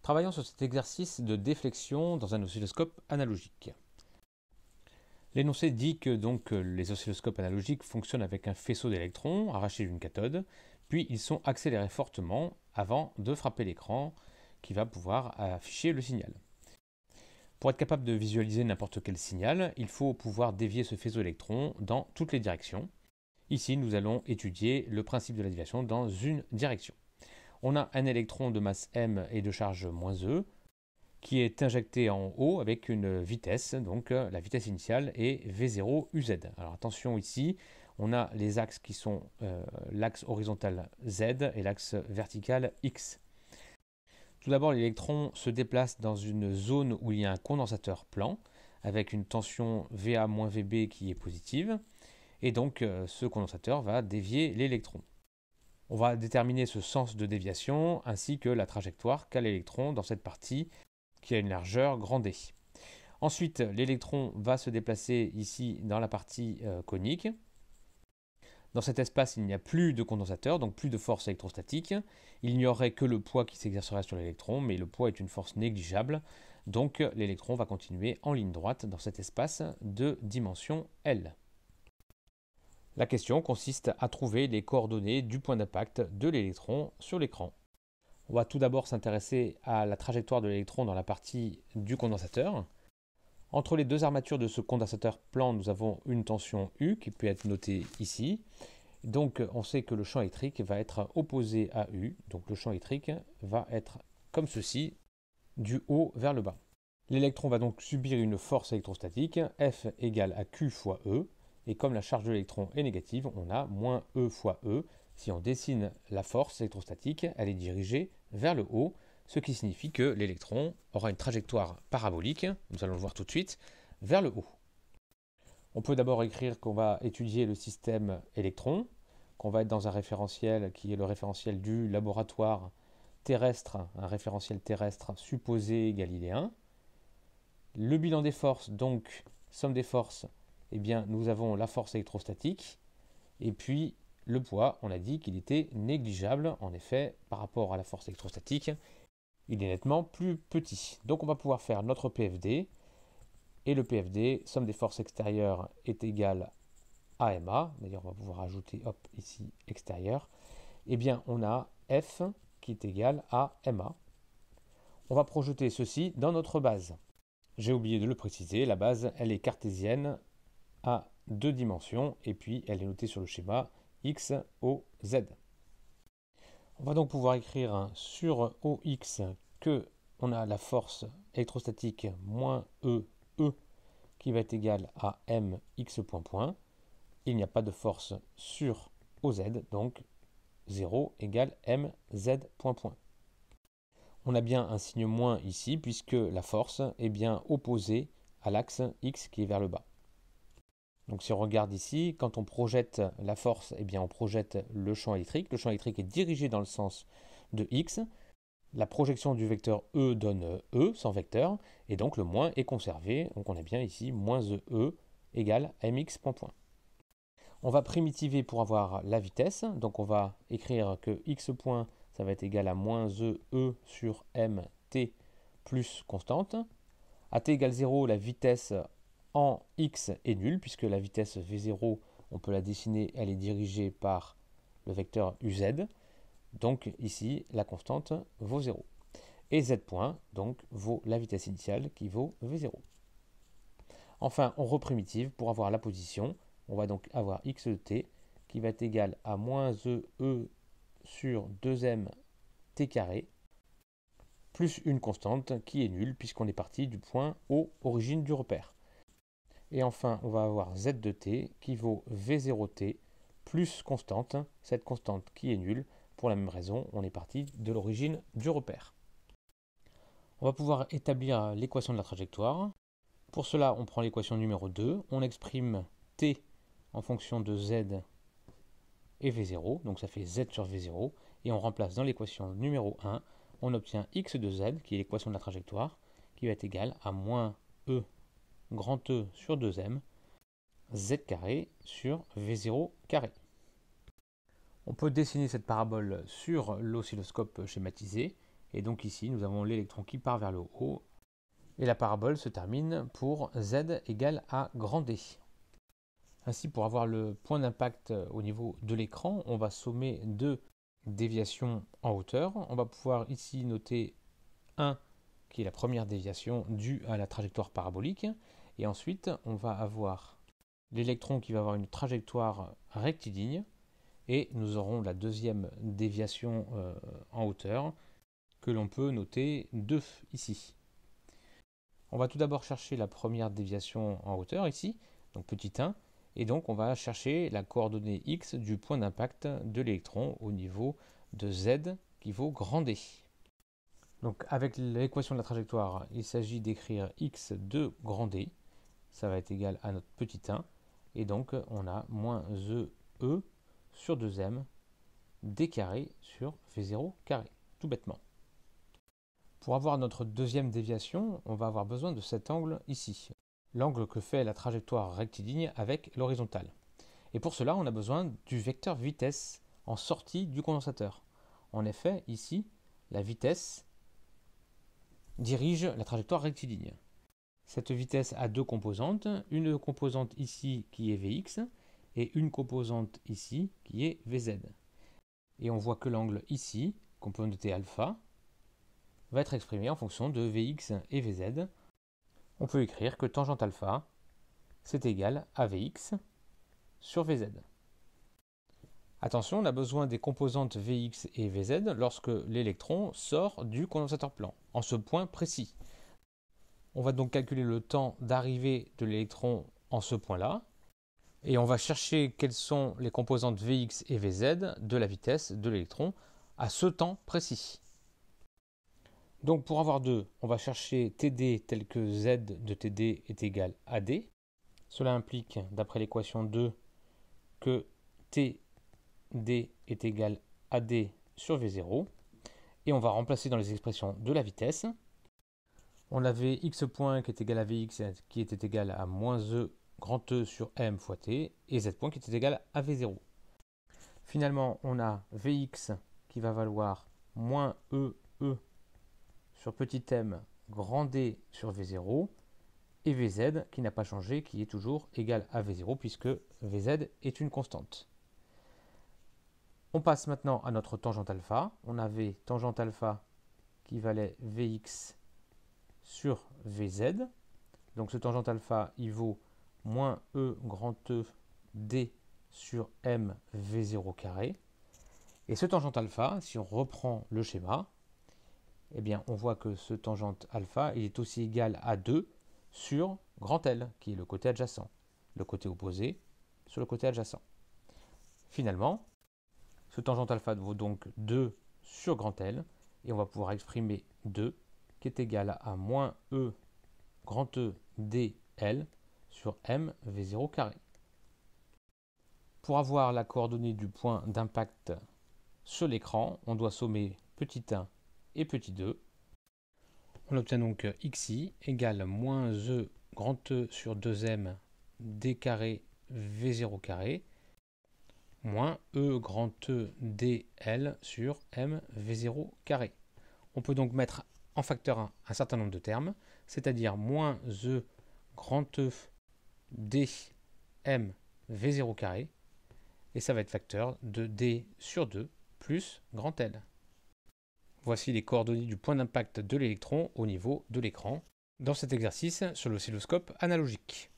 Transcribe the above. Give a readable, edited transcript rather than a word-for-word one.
Travaillons sur cet exercice de déflexion dans un oscilloscope analogique. L'énoncé dit que les oscilloscopes analogiques fonctionnent avec un faisceau d'électrons arraché d'une cathode, puis ils sont accélérés fortement avant de frapper l'écran qui va pouvoir afficher le signal. Pour être capable de visualiser n'importe quel signal, il faut pouvoir dévier ce faisceau d'électrons dans toutes les directions. Ici, nous allons étudier le principe de la déviation dans une direction. On a un électron de masse m et de charge -e qui est injecté en haut avec une vitesse, donc la vitesse initiale est V0 UZ. Alors attention ici, on a les axes qui sont l'axe horizontal Z et l'axe vertical X. Tout d'abord, l'électron se déplace dans une zone où il y a un condensateur plan avec une tension VA-VB qui est positive, et donc ce condensateur va dévier l'électron. On va déterminer ce sens de déviation ainsi que la trajectoire qu'a l'électron dans cette partie qui a une largeur grand D. Ensuite, l'électron va se déplacer ici dans la partie conique. Dans cet espace, il n'y a plus de condensateur, donc plus de force électrostatique. Il n'y aurait que le poids qui s'exercerait sur l'électron, mais le poids est une force négligeable, donc l'électron va continuer en ligne droite dans cet espace de dimension L. La question consiste à trouver les coordonnées du point d'impact de l'électron sur l'écran. On va tout d'abord s'intéresser à la trajectoire de l'électron dans la partie du condensateur. Entre les deux armatures de ce condensateur plan, nous avons une tension U qui peut être notée ici. Donc on sait que le champ électrique va être opposé à U. Donc le champ électrique va être comme ceci, du haut vers le bas. L'électron va donc subir une force électrostatique, F égale à Q fois E. Et comme la charge de l'électron est négative, on a moins E fois E. Si on dessine la force électrostatique, elle est dirigée vers le haut, ce qui signifie que l'électron aura une trajectoire parabolique, nous allons le voir tout de suite, vers le haut. On peut d'abord écrire qu'on va étudier le système électron, qu'on va être dans un référentiel qui est le référentiel du laboratoire terrestre, un référentiel terrestre supposé galiléen. Le bilan des forces, donc somme des forces, eh bien, nous avons la force électrostatique, et puis le poids, on a dit qu'il était négligeable, en effet, par rapport à la force électrostatique, il est nettement plus petit. Donc on va pouvoir faire notre PFD, et le PFD, somme des forces extérieures, est égal à MA, d'ailleurs on va pouvoir ajouter, hop, ici, extérieur, eh bien on a F qui est égal à MA. On va projeter ceci dans notre base. J'ai oublié de le préciser, la base, elle est cartésienne à 2 dimensions, et puis elle est notée sur le schéma X, O, Z. On va donc pouvoir écrire sur OX que on a la force électrostatique moins E qui va être égale à MX point point. Il n'y a pas de force sur OZ, donc 0 égale MZ point point. On a bien un signe moins ici puisque la force est bien opposée à l'axe X qui est vers le bas. Donc si on regarde ici, quand on projette la force, eh bien on projette le champ électrique. Le champ électrique est dirigé dans le sens de X. La projection du vecteur E donne E sans vecteur, et donc le moins est conservé. Donc on a bien ici moins E égale mx point point. On va primitiver pour avoir la vitesse. Donc on va écrire que x point, ça va être égal à moins E sur mt plus constante. À t égale 0, la vitesse en x est nulle, puisque la vitesse v0, on peut la dessiner, elle est dirigée par le vecteur uz. Donc ici, la constante vaut 0. Et z point, donc, vaut la vitesse initiale qui vaut v0. Enfin, on reprimitive pour avoir la position. On va donc avoir x de t qui va être égal à moins e sur 2m t carré plus une constante qui est nulle puisqu'on est parti du point O, origine du repère. Et enfin, on va avoir z de t qui vaut v0t plus constante, cette constante qui est nulle. Pour la même raison, on est parti de l'origine du repère. On va pouvoir établir l'équation de la trajectoire. Pour cela, on prend l'équation numéro 2, on exprime t en fonction de z et v0, donc ça fait z sur v0, et on remplace dans l'équation numéro 1, on obtient x de z, qui est l'équation de la trajectoire, qui va être égale à moins e grand E sur 2m, z carré sur v0 carré. On peut dessiner cette parabole sur l'oscilloscope schématisé, Et donc ici, nous avons l'électron qui part vers le haut. Et la parabole se termine pour Z égale à grand D. Ainsi, pour avoir le point d'impact au niveau de l'écran, on va sommer deux déviations en hauteur. On va pouvoir ici noter 1, qui est la première déviation due à la trajectoire parabolique. Et ensuite, on va avoir l'électron qui va avoir une trajectoire rectiligne. Et nous aurons la deuxième déviation en hauteur, que l'on peut noter 2 ici. On va tout d'abord chercher la première déviation en hauteur ici, donc petit 1, et donc on va chercher la coordonnée x du point d'impact de l'électron au niveau de z qui vaut grand D. Donc avec l'équation de la trajectoire, il s'agit d'écrire x de grand D, ça va être égal à notre petit 1, et donc on a moins e sur 2m d carré sur v0 carré, tout bêtement. Pour avoir notre deuxième déviation, on va avoir besoin de cet angle ici, l'angle que fait la trajectoire rectiligne avec l'horizontale. Et pour cela, on a besoin du vecteur vitesse en sortie du condensateur. En effet, ici, la vitesse dirige la trajectoire rectiligne. Cette vitesse a deux composantes, une composante ici qui est Vx et une composante ici qui est Vz. Et on voit que l'angle ici, qu'on peut noter alpha, va être exprimé en fonction de Vx et Vz. On peut écrire que tangente alpha, c'est égal à Vx sur Vz. Attention, on a besoin des composantes Vx et Vz lorsque l'électron sort du condensateur plan, en ce point précis. On va donc calculer le temps d'arrivée de l'électron en ce point-là, et on va chercher quelles sont les composantes Vx et Vz de la vitesse de l'électron à ce temps précis. Donc pour avoir 2, on va chercher Td tel que Z de Td est égal à D. Cela implique, d'après l'équation 2, que Td est égal à D sur V0. Et on va remplacer dans les expressions de la vitesse. On avait x point qui est égal à Vx qui était égal à moins E grand E sur M fois T et Z point qui était égal à V0. Finalement, on a Vx qui va valoir moins E sur petit m grand D sur V0 et Vz qui n'a pas changé, qui est toujours égal à V0 puisque Vz est une constante. On passe maintenant à notre tangente alpha. On avait tangente alpha qui valait Vx sur Vz. Donc ce tangente alpha, il vaut moins E grand E D sur M V0 carré. Et ce tangente alpha, si on reprend le schéma, eh bien, on voit que ce tangente alpha il est aussi égal à 2 sur grand L, qui est le côté adjacent, le côté opposé sur le côté adjacent. Finalement, ce tangente alpha vaut donc 2 sur grand L, et on va pouvoir exprimer 2, qui est égal à moins E grand E dl sur M V0 carré. Pour avoir la coordonnée du point d'impact sur l'écran, on doit sommer petit 1 et petit 2. On obtient donc xi égale moins E grand E sur 2m d carré v0 carré moins E grand E dl sur m v0 carré. On peut donc mettre en facteur 1 un certain nombre de termes, c'est-à-dire moins E grand E d m v0 carré, et ça va être facteur de d sur 2 plus grand L. Voici les coordonnées du point d'impact de l'électron au niveau de l'écran dans cet exercice sur l'oscilloscope analogique.